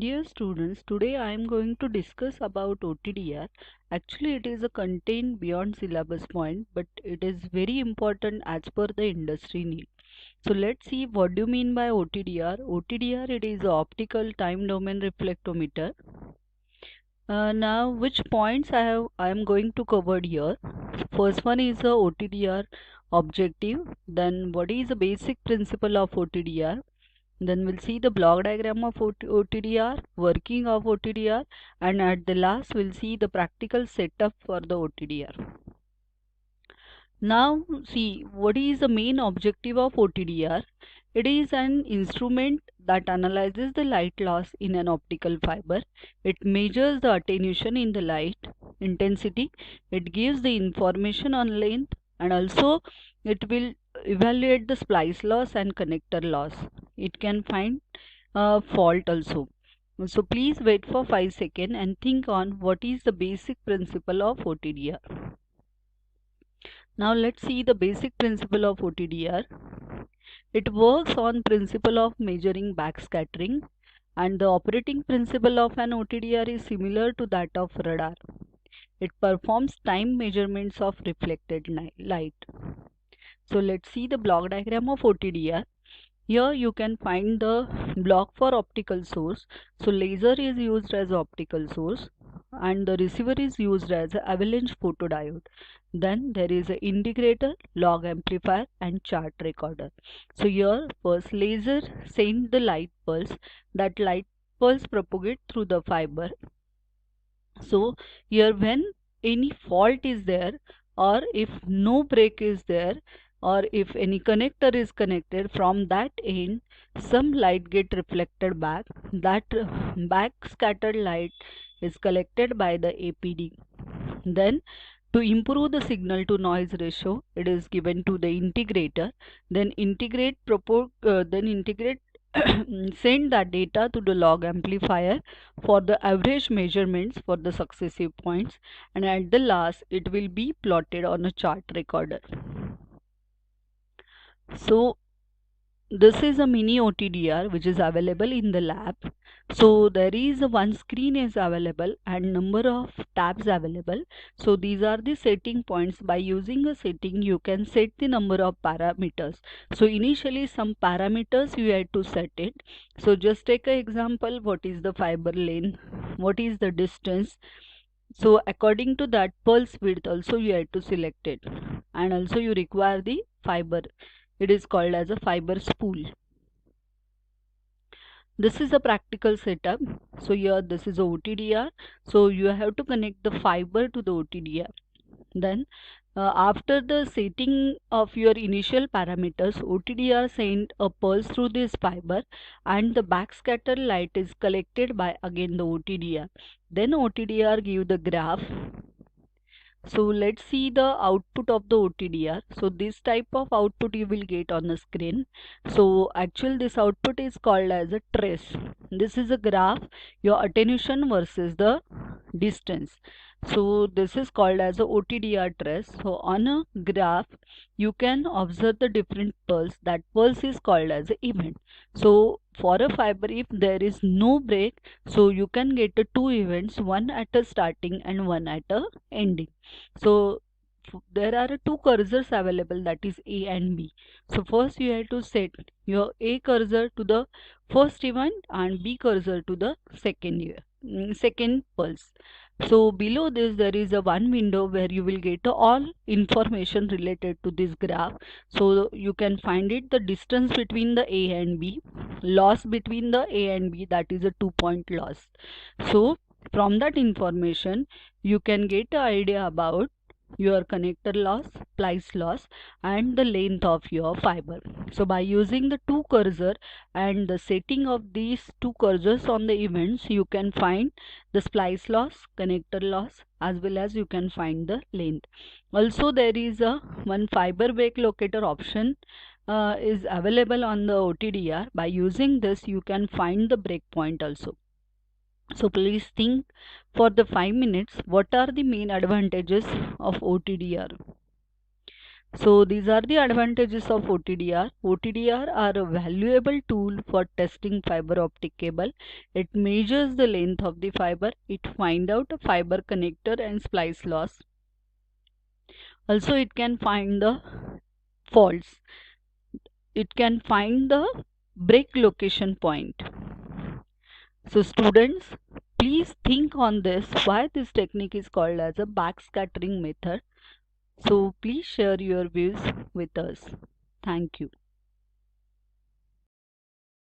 Dear students, today I am going to discuss about OTDR. Actually, it is a content beyond syllabus point, but it is very important as per the industry need. So let's see what do you mean by OTDR. OTDR, it is a optical time domain reflectometer. Now, which points I am going to cover here. First one is the OTDR objective. Then what is the basic principle of OTDR? Then we'll see the block diagram of OTDR, working of OTDR, and at the last we'll see the practical setup for the OTDR. Now see what is the main objective of OTDR. It is an instrument that analyzes the light loss in an optical fiber. It measures the attenuation in the light intensity. It gives the information on length, and also it will evaluate the splice loss and connector loss. It can find a fault also. So please wait for 5 seconds and think on what is the basic principle of OTDR. Now let's see the basic principle of OTDR. It works on principle of measuring backscattering, and the operating principle of an OTDR is similar to that of radar. It performs time measurements of reflected light. So let's see the block diagram of OTDR. Here you can find the block for optical source. So laser is used as optical source and the receiver is used as an avalanche photodiode. Then there is an integrator, log amplifier and chart recorder. So here first laser sends the light pulse. That light pulse propagate through the fiber. So here when any fault is there, or if no break is there, or if any connector is connected, from that end some light get reflected back. That back scattered light is collected by the APD. Then to improve the signal to noise ratio, it is given to the integrator. Then integrate send that data to the log amplifier for the average measurements for the successive points, and at the last it will be plotted on a chart recorder. So this is a mini OTDR which is available in the lab. So there is one screen is available and number of tabs available. So these are the setting points. By using a setting you can set the number of parameters. So initially some parameters you have to set it. So just take an example, what is the fiber length, what is the distance. So according to that pulse width also you have to select it, and also you require the fiber. It is called as a fiber spool. This is a practical setup. So here this is a OTDR. So you have to connect the fiber to the OTDR. Then after the setting of your initial parameters, OTDR send a pulse through this fiber and the backscatter light is collected by again the OTDR. Then OTDR give the graph. So let's see the output of the OTDR. So this type of output you will get on the screen. So actually this output is called as a trace. This is a graph, your attenuation versus the distance. So this is called as a OTDR trace. So on a graph you can observe the different pulse. That pulse is called as a event. So for a fiber, if there is no break, so you can get two events, one at a starting and one at a ending. So there are two cursors available, that is A and B. So first you have to set your A cursor to the first event and B cursor to the second pulse. So below this there is a one window where you will get all information related to this graph. So you can find it, the distance between the A and B, loss between the A and B, that is a 2-point loss. So from that information you can get an idea about your connector loss, splice loss and the length of your fiber. So by using the two cursor and the setting of these two cursors on the events, you can find the splice loss, connector loss, as well as you can find the length. Also there is a one fiber break locator option is available on the OTDR. By using this you can find the break point also. So please think for the 5 minutes what are the main advantages of OTDR. So these are the advantages of OTDR. OTDR are a valuable tool for testing fiber optic cable. It measures the length of the fiber. It finds out a fiber connector and splice loss. Also, it can find the faults. It can find the break location point. So students, please think on this, why this technique is called as a backscattering method. So please share your views with us. Thank you.